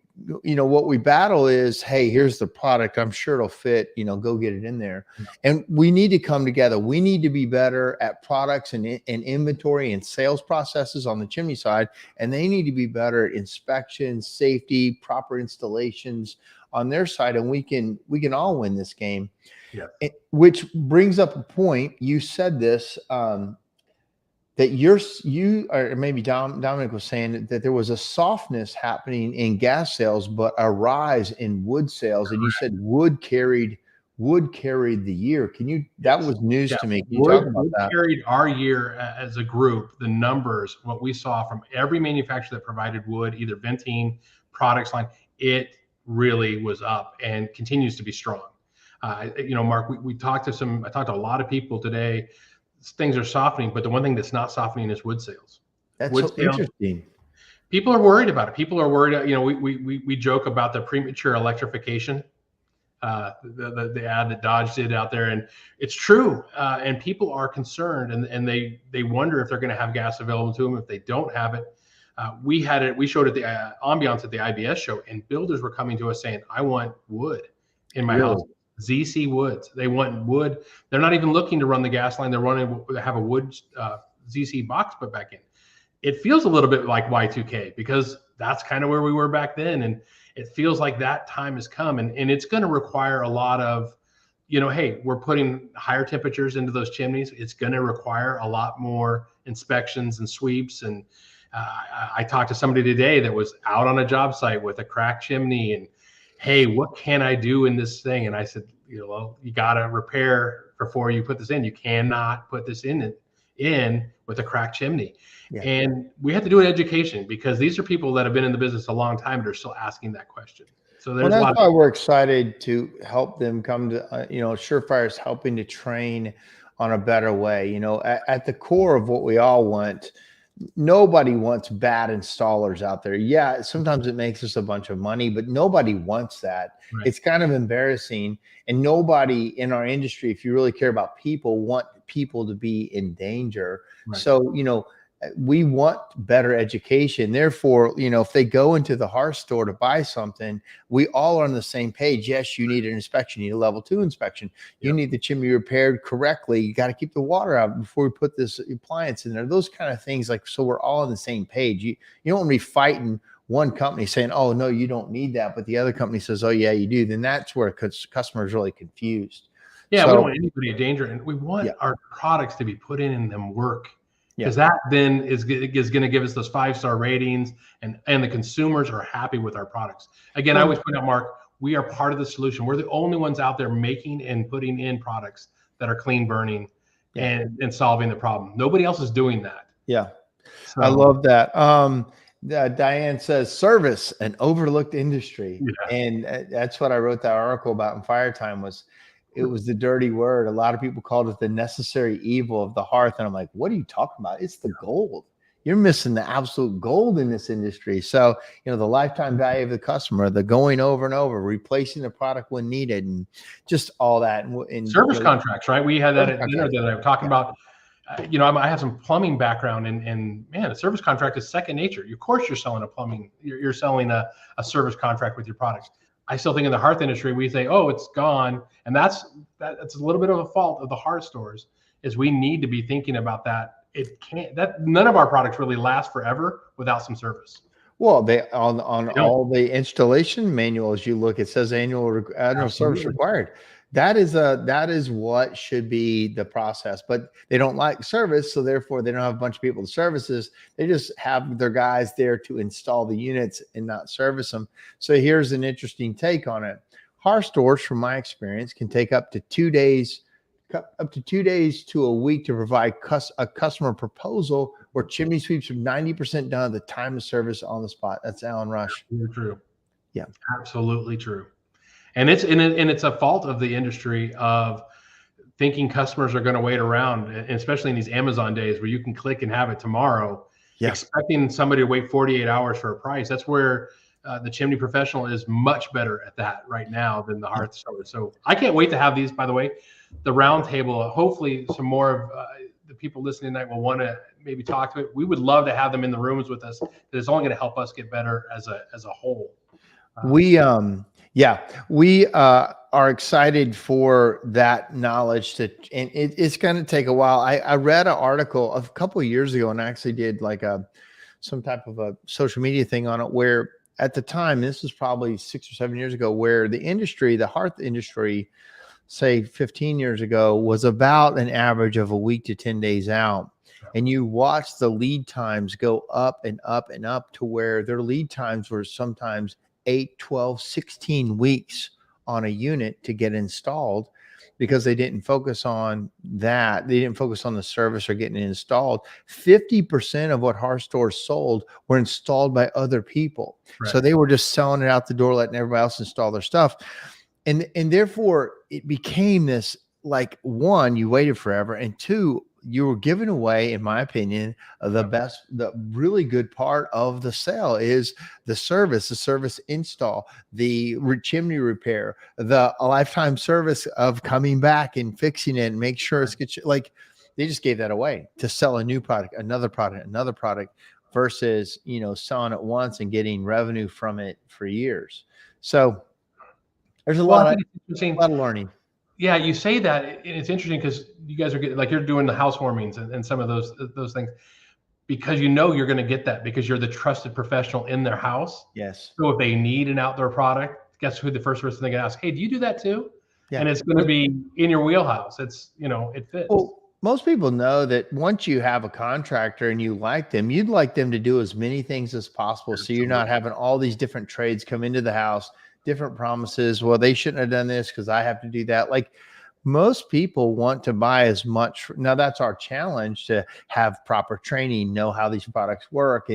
battle is, hey, here's the product. I'm sure it'll fit, go get it in there. And we need to come together. We need to be better at products and inventory and sales processes on the chimney side. And they need to be better at inspection, safety, proper installations on their side. And we can all win this game. Yeah. Which brings up a point. You said this, that you or maybe Dominic was saying that there was a softness happening in gas sales, but a rise in wood sales. And you said wood carried the year. Can you, that Yes. was news Yeah. to me. Can you talk about Wood that? carried our year as a group, the numbers, what we saw from every manufacturer that provided wood, either venting, products line, it really was up and continues to be strong. Mark, I talked to a lot of people today. Things are softening, but the one thing that's not softening is wood sales. That's Wood so sales, interesting. people are worried about it. People are worried. We joke about the premature electrification, the ad that Dodge did out there, and it's true. And people are concerned, and they wonder if they're going to have gas available to them. If they don't have it, we showed at the ambiance at the IBS show, and builders were coming to us saying, "I want wood in my house." ZC Woods. They want wood. They're not even looking to run the gas line. They have a wood ZC box put back in. It feels a little bit like Y2K because that's kind of where we were back then. And it feels like that time has come, and it's going to require a lot of, hey, we're putting higher temperatures into those chimneys. It's going to require a lot more inspections and sweeps. And I talked to somebody today that was out on a job site with a cracked chimney, and hey, what can I do in this thing? And I said, well, you got to repair before you put this in. You cannot put this in with a cracked chimney. Yeah. And we have to do an education because these are people that have been in the business a long time and are still asking that question. So there's that's why we're excited to help them come to, SureFire is helping to train on a better way. At the core of what we all want, nobody wants bad installers out there. Yeah, sometimes it makes us a bunch of money, but nobody wants that. Right. It's kind of embarrassing. And nobody in our industry, if you really care about people, want people to be in danger. Right. So, we want better education. Therefore, if they go into the Hearth store to buy something, we all are on the same page. Yes, you need an inspection. You need a level 2 inspection. You need the chimney repaired correctly. You got to keep the water out before we put this appliance in there. Those kind of things, so we're all on the same page. You don't want to be fighting one company saying, oh, no, you don't need that. But the other company says, oh, yeah, you do. Then that's where customer is really confused. Yeah, we don't want anybody in danger. And we want our products to be put in and them work. Because that then is going to give us those 5-star ratings, and the consumers are happy with our products. Again, I always point out, Mark, we are part of the solution. We're the only ones out there making and putting in products that are clean burning and solving the problem. Nobody else is doing that. Yeah, so, I love that. Diane says service, an overlooked industry. Yeah. And that's what I wrote that article about in Fire Time was. It was the dirty word. A lot of people called it the necessary evil of the hearth. And I'm like, what are you talking about? It's the gold. You're missing the absolute gold in this industry. So, the lifetime value of the customer, the going over and over, replacing the product when needed, and just all that. And service contracts, right? We had that at dinner that I was talking about. I have some plumbing background, and man, a service contract is second nature. Of course, you're selling you're selling a service contract with your products. I still think in the hearth industry, we say, oh, it's gone. And that's a little bit of a fault of the Hearth stores is we need to be thinking about that. None of our products really last forever without some service. Well, on all the installation manuals you look, it says annual service required. That is what should be the process, but they don't like service. So therefore they don't have a bunch of people to services. They just have their guys there to install the units and not service them. So here's an interesting take on it. Hearth stores, from my experience, can take up to 2 days to a week to provide a customer proposal where chimney sweeps are 90% done at the time of service on the spot. That's Alan Rush. Absolutely true. Yeah, absolutely true. And it's a fault of the industry of thinking customers are going to wait around, especially in these Amazon days where you can click and have it tomorrow. Expecting somebody to wait 48 hours for a price. That's where the chimney professional is much better at that right now than the Hearth store. So I can't wait to have these, by the way, the round table. Hopefully some more of the people listening tonight will want to maybe talk to it. We would love to have them in the rooms with us. It's only going to help us get better as a whole. We are excited for that knowledge and it's going to take a while. I read an article a couple of years ago and I actually did like some type of a social media thing on it where at the time, this was probably 6 or 7 years ago, where the hearth industry say 15 years ago was about an average of a week to 10 days out. And you watch the lead times go up and up and up to where their lead times were sometimes 8, 12, 16 weeks on a unit to get installed, because they didn't focus on that. They didn't focus on the service or getting it installed. 50% of what Hearth Stores sold were installed by other people. Right. So they were just selling it out the door, letting everybody else install their stuff. And therefore it became this, like, one, you waited forever, and two, you were giving away, in my opinion, the really good part of the sale is the service install, the chimney repair, the lifetime service of coming back and fixing it and make sure it's good. Like, they just gave that away to sell a new product, another product, versus, selling it once and getting revenue from it for years. So there's a lot of learning. Yeah, you say that, and it's interesting because you guys are getting, like, you're doing the housewarmings and some of those things, because you're going to get that because you're the trusted professional in their house. Yes. So if they need an outdoor product, guess who the first person they can ask? Hey, do you do that too? Yeah. And it's going to be in your wheelhouse. It's, it fits. Well, most people know that once you have a contractor and you like them, you'd like them to do as many things as possible. So you're not having all these different trades come into the house, different promises. Well, they shouldn't have done this because I have to do that. Like, most people want to buy as much. Now that's our challenge, to have proper training, know how these products work.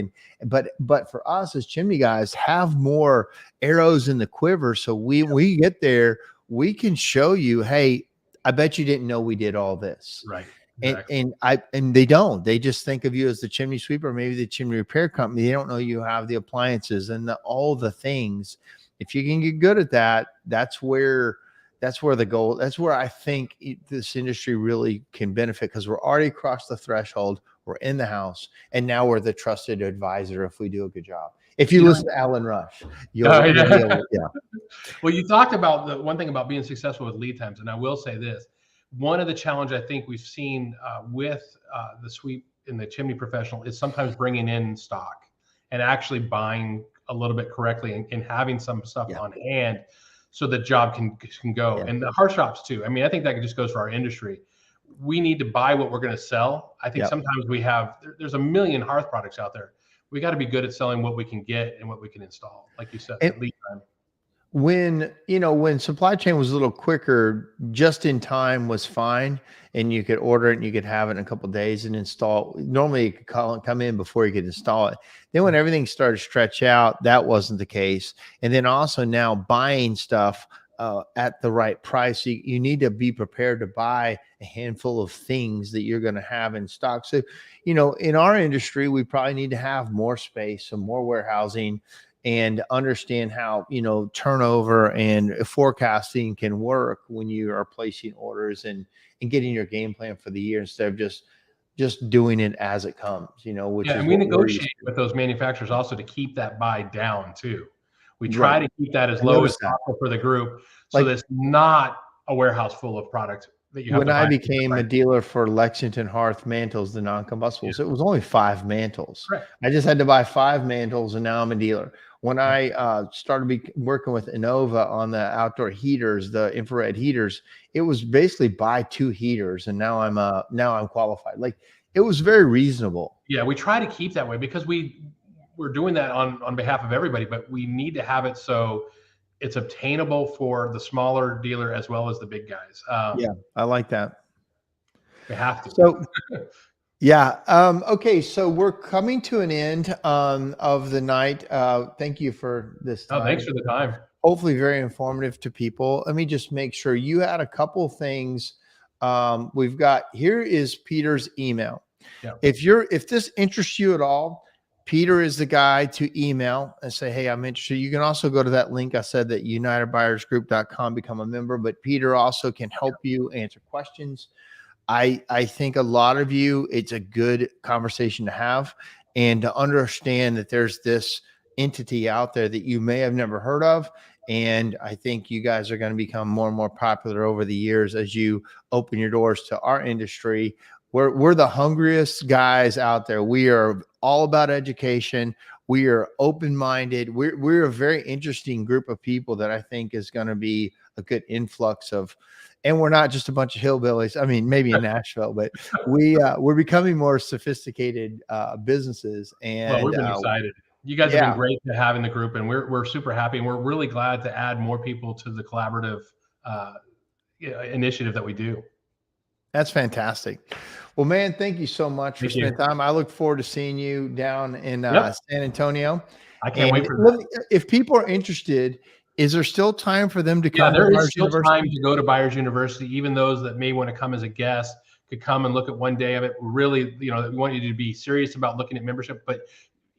But for us as chimney guys, have more arrows in the quiver. So we get there, we can show you, hey, I bet you didn't know we did all this. Right. Exactly. And they don't. They just think of you as the chimney sweeper, maybe the chimney repair company. They don't know you have the appliances and all the things. If you can get good at that, that's where the goal. That's where I think this industry really can benefit, because we're already across the threshold. We're in the house, and now we're the trusted advisor if we do a good job. If you listen to Alan Rush, you'll be able, yeah. Well, you talked about the one thing about being successful with lead times, and I will say this. One of the challenges I think we've seen with the sweep in the chimney professional is sometimes bringing in stock and actually buying a little bit correctly and having some stuff on hand so the job can go. And the hearth shops too. I mean, I think that just goes for our industry. We need to buy what we're going to sell. I think sometimes there's a million hearth products out there. We got to be good at selling what we can get and what we can install. Like you said, lead time. When supply chain was a little quicker, just in time was fine, and you could order it and you could have it in a couple of days and install. Normally you could come in before you could install it. Then when everything started to stretch out, that wasn't the case. And then also now buying stuff at the right price, you need to be prepared to buy a handful of things that you're going to have in stock. So, in our industry, we probably need to have more space, some more warehousing, and understand how, turnover and forecasting can work when you are placing orders and getting your game plan for the year, instead of just doing it as it comes, which is, and we negotiate with those manufacturers also to keep that buy down too. We try to keep that as low as possible for the group, so that's not a warehouse full of products that you have. When I became a dealer for Lexington Hearth mantles, the non-combustibles, it was only 5 mantles. Right. I just had to buy 5 mantles, and now I'm a dealer. When I started working with Innova on the outdoor heaters, the infrared heaters, it was basically buy 2 heaters, and now I'm qualified. Like, it was very reasonable. Yeah, we try to keep that way because we're doing that on behalf of everybody, but we need to have it so it's obtainable for the smaller dealer as well as the big guys. Yeah, I like that. We have to. So, yeah. Okay. So we're coming to an end of the night. Thank you for this time. Oh, thanks for the time. Hopefully very informative to people. Let me just make sure you had a couple things. We've got, here is Peter's email. Yeah. If this interests you at all, Peter is the guy to email and say, hey, I'm interested. You can also go to that link I said, that unitedbuyersgroup.com, become a member, but Peter also can help you answer questions. I think a lot of you, it's a good conversation to have, and to understand that there's this entity out there that you may have never heard of. And I think you guys are going to become more and more popular over the years as you open your doors to our industry. We're the hungriest guys out there. We are all about education. We are open-minded. We're a very interesting group of people that I think is going to be a good influx of, and we're not just a bunch of hillbillies. I mean, maybe in Nashville, but we're becoming more sophisticated businesses. Well, And we've been excited. You guys have been yeah, great to have in the group, and we're super happy, and we're really glad to add more people to the collaborative initiative that we do. that's fantastic. Well, man, thank you so much for Thank you. spending time. I look forward to seeing you down in Yep. San Antonio. I can't wait for let that. me, if people are interested, is there still time for them to Yeah, come to there is Mars still time University? to go to Buyers University. Even those that may want to come as a guest could come and look at one day of it. Really, we want you to be serious about looking at membership, but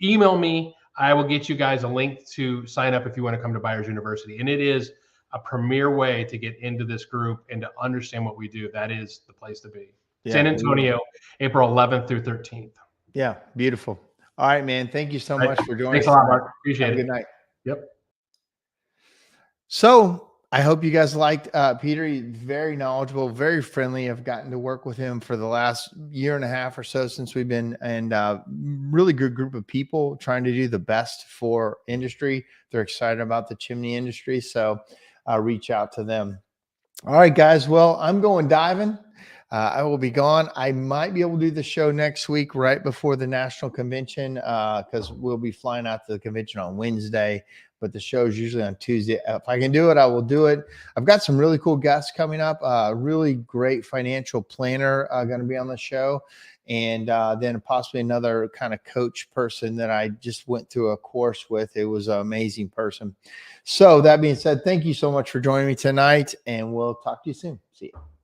email me. I will get you guys a link to sign up if you want to come to Buyers University. And it is a premier way to get into this group and to understand what we do. That is the place to be. Yeah, San Antonio, April 11th through 13th. yeah, beautiful. All right, man. Thank you so All right. much for joining Thanks us. a lot, tonight. Mark. Appreciate Have a it. good night. Yep. So I hope you guys liked Peter. He's very knowledgeable, very friendly. I've gotten to work with him for the last year and a half or so since we've been, and really good group of people trying to do the best for industry. They're excited about the chimney industry. So reach out to them. All right, guys. Well, I'm going diving. I will be gone. I might be able to do the show next week, right before the national convention, because we'll be flying out to the convention on Wednesday, but the show is usually on Tuesday. If I can do it, I will do it. I've got some really cool guests coming up. Really great financial planner going to be on the show. And then possibly another kind of coach person that I just went through a course with. It was an amazing person. So that being said, thank you so much for joining me tonight, and we'll talk to you soon. See you.